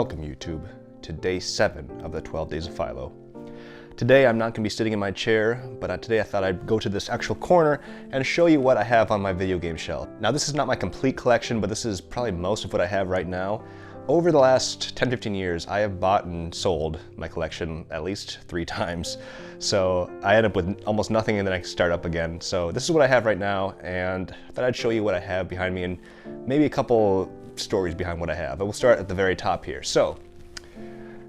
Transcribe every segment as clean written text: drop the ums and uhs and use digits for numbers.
Welcome YouTube to day 7 of the 12 days of Phylo. Today I'm not going to be sitting in my chair, but today I thought I'd go to this actual corner and show you what I have on my video game shelf. Now this is not my complete collection, but this is probably most of what I have right now. Over the last 10-15 years, I have bought and sold my collection at least 3 times. So I end up with almost nothing and then I start up again. So this is what I have right now, and I thought I'd show you what I have behind me and maybe a couple stories behind what I have. But we'll start at the very top here. So,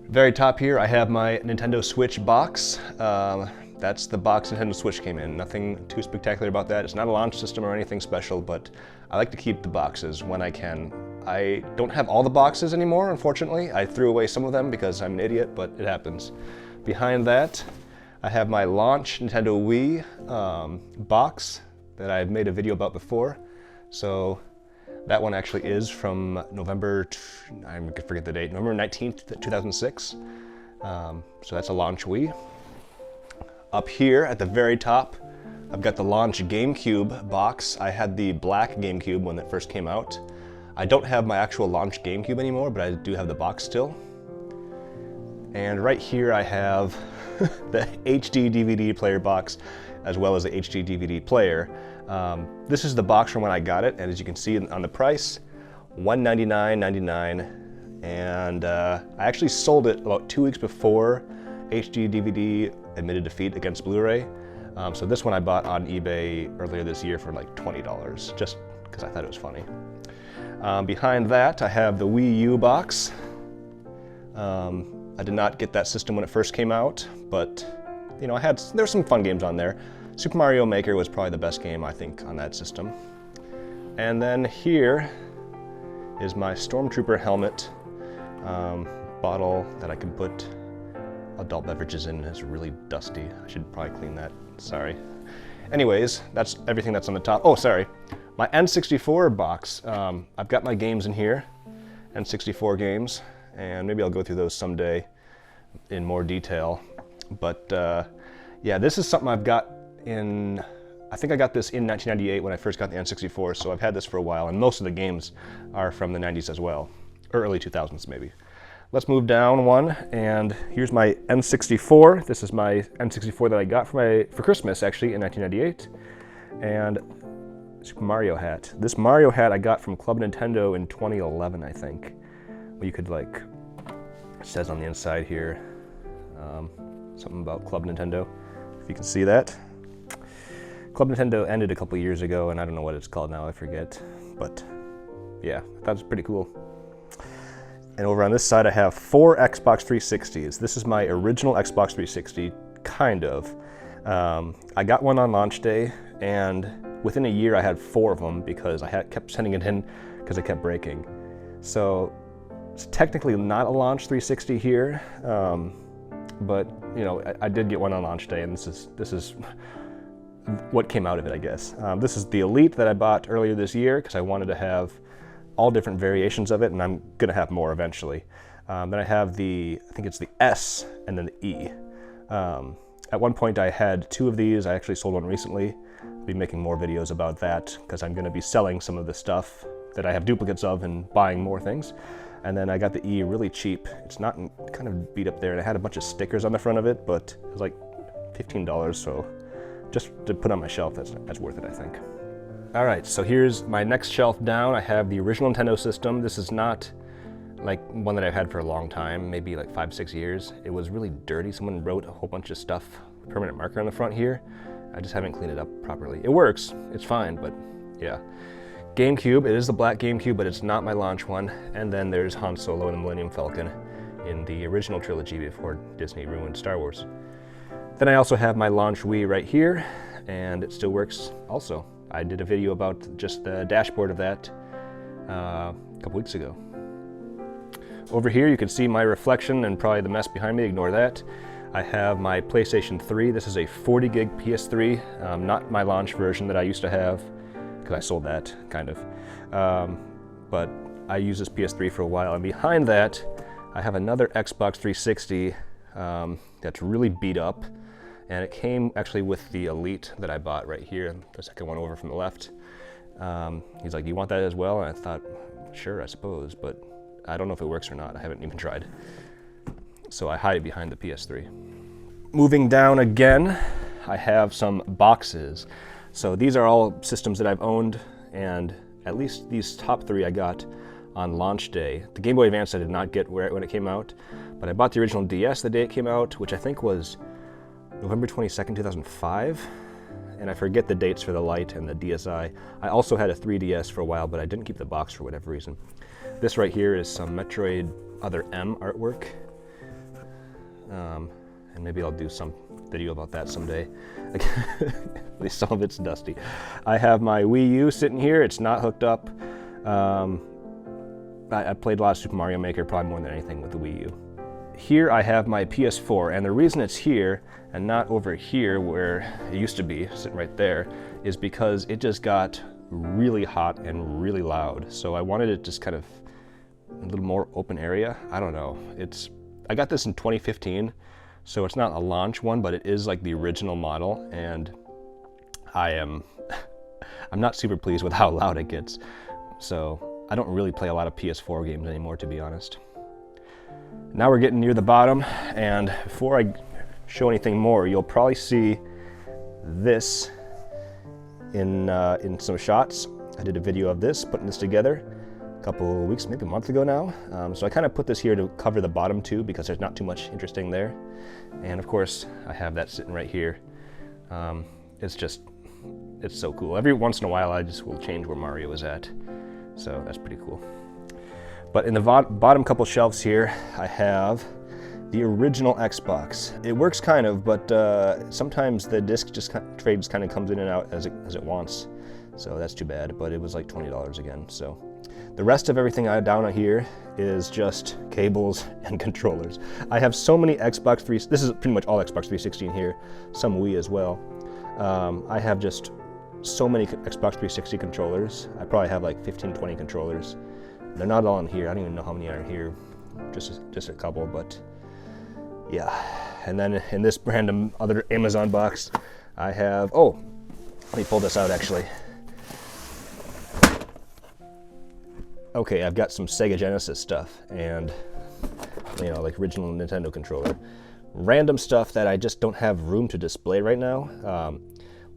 very top here, I have my Nintendo Switch box. That's the box Nintendo Switch came in. Nothing too spectacular about that. It's not a launch system or anything special, but I like to keep the boxes when I can. I don't have all the boxes anymore, unfortunately. I threw away some of them because I'm an idiot, but it happens. Behind that, I have my launch Nintendo Wii box that I've made a video about before. So that one actually is from I forget the date, November 19th, 2006. So that's a launch Wii. Up here at the very top, I've got the launch GameCube box. I had the black GameCube when it first came out. I don't have my actual launch GameCube anymore, but I do have the box still. And right here I have the HD DVD player box, as well as the HD DVD player. This is the box from when I got it, and as you can see on the price, $199.99. And I actually sold it about 2 weeks before HD DVD admitted defeat against Blu-ray. So this one I bought on eBay earlier this year for like $20, just because I thought it was funny. Behind that, I have the Wii U box. I did not get that system when it first came out, but you know, there were some fun games on there. Super Mario Maker was probably the best game, I think, on that system. And then here is my Stormtrooper helmet bottle that I can put adult beverages in. It's really dusty. I should probably clean that. Sorry. Anyways, that's everything that's on the top. Oh, sorry. My N64 box. I've got my games in here, N64 games, and maybe I'll go through those someday in more detail. But yeah, this is something I've got I think I got this in 1998 when I first got the N64, so I've had this for a while, and most of the games are from the 90s as well, or early 2000s maybe. Let's move down one, and here's my N64. This is my N64 that I got for Christmas, actually, in 1998. And Super Mario hat. This Mario hat I got from Club Nintendo in 2011, I think. Well, you could it says on the inside here, something about Club Nintendo, if you can see that. Club Nintendo ended a couple years ago, and I don't know what it's called now, I forget. But yeah, I thought it was pretty cool. And over on this side, I have 4 Xbox 360s. This is my original Xbox 360, kind of. I got one on launch day, and within a year I had 4 of them because I kept sending it in because it kept breaking. So it's technically not a launch 360 here, but you know, I did get one on launch day, and this is what came out of it, I guess. This is the Elite that I bought earlier this year because I wanted to have all different variations of it, and I'm gonna have more eventually. Then I have I think it's the S and then the E. At one point I had 2 of these. I actually sold one recently. I'll be making more videos about that because I'm gonna be selling some of the stuff that I have duplicates of and buying more things. And then I got the E really cheap. It's not kind of beat up there, and it had a bunch of stickers on the front of it, but it was like $15, so just to put on my shelf, that's worth it, I think. All right, so here's my next shelf down. I have the original Nintendo system. This is not like one that I've had for a long time, maybe like 5-6 years. It was really dirty. Someone wrote a whole bunch of stuff, permanent marker on the front here. I just haven't cleaned it up properly. It works, it's fine, but yeah. GameCube, it is the black GameCube, but it's not my launch one. And then there's Han Solo and the Millennium Falcon in the original trilogy before Disney ruined Star Wars. Then I also have my launch Wii right here, and it still works also. I did a video about just the dashboard of that a couple weeks ago. Over here you can see my reflection and probably the mess behind me, ignore that. I have my PlayStation 3. This is a 40 gig PS3, not my launch version that I used to have, because I sold that, kind of. But I used this PS3 for a while, and behind that I have another Xbox 360 that's really beat up. And it came actually with the Elite that I bought right here, the second one over from the left. He's like, do you want that as well? And I thought, sure, I suppose, but I don't know if it works or not. I haven't even tried. So I hide it behind the PS3. Moving down again, I have some boxes. So these are all systems that I've owned, and at least these top 3 I got on launch day. The Game Boy Advance I did not get when it came out, but I bought the original DS the day it came out, which I think was November 22nd, 2005. And I forget the dates for the Lite and the DSi. I also had a 3DS for a while, but I didn't keep the box for whatever reason. This right here is some Metroid Other M artwork. And maybe I'll do some video about that someday. At least some of it's dusty. I have my Wii U sitting here. It's not hooked up. I played a lot of Super Mario Maker, probably more than anything with the Wii U. Here I have my PS4, and the reason it's here and not over here where it used to be, sitting right there, is because it just got really hot and really loud. So I wanted it just kind of a little more open area. I don't know. I got this in 2015, so it's not a launch one, but it is like the original model, and I'm not super pleased with how loud it gets. So I don't really play a lot of PS4 games anymore, to be honest. Now we're getting near the bottom, and before I show anything more, you'll probably see this in some shots. I did a video of this, putting this together a couple weeks, maybe a month ago now. So I kind of put this here to cover the bottom too, because there's not too much interesting there. And of course, I have that sitting right here. It's so cool. Every once in a while, I just will change where Mario is at. So that's pretty cool. But in the bottom couple shelves here, I have the original Xbox. It works kind of, but sometimes the disc tray kind of comes in and out as it wants. So that's too bad, but it was like $20 again. So the rest of everything down here is just cables and controllers. I have so many Xbox 3, this is pretty much all Xbox 360 in here, some Wii as well. I have just so many Xbox 360 controllers. I probably have like 15, 20 controllers. They're not all in here. I don't even know how many are in here. Just a couple, but yeah. And then in this random other Amazon box, I have, oh, let me pull this out actually. Okay, I've got some Sega Genesis stuff and, you know, like original Nintendo controller. Random stuff that I just don't have room to display right now.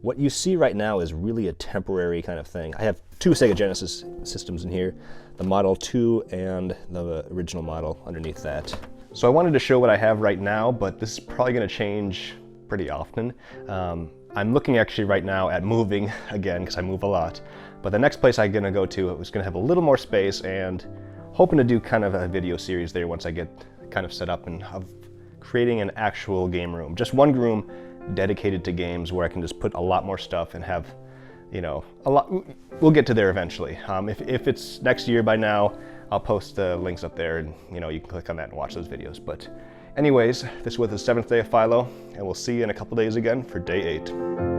What you see right now is really a temporary kind of thing. I have 2 Sega Genesis systems in here, the Model 2 and the original model underneath that. So I wanted to show what I have right now, but this is probably going to change pretty often. I'm looking actually right now at moving again, because I move a lot. But the next place I'm going to go to is going to have a little more space, and hoping to do kind of a video series there once I get kind of set up and of creating an actual game room. Just one room dedicated to games where I can just put a lot more stuff and have, you know, a lot. We'll get to there eventually. If it's next year by now, I'll post the links up there, and you know, you can click on that and watch those videos. But anyways, this was the 7th day of Phylo, and we'll see you in a couple days again for day 8.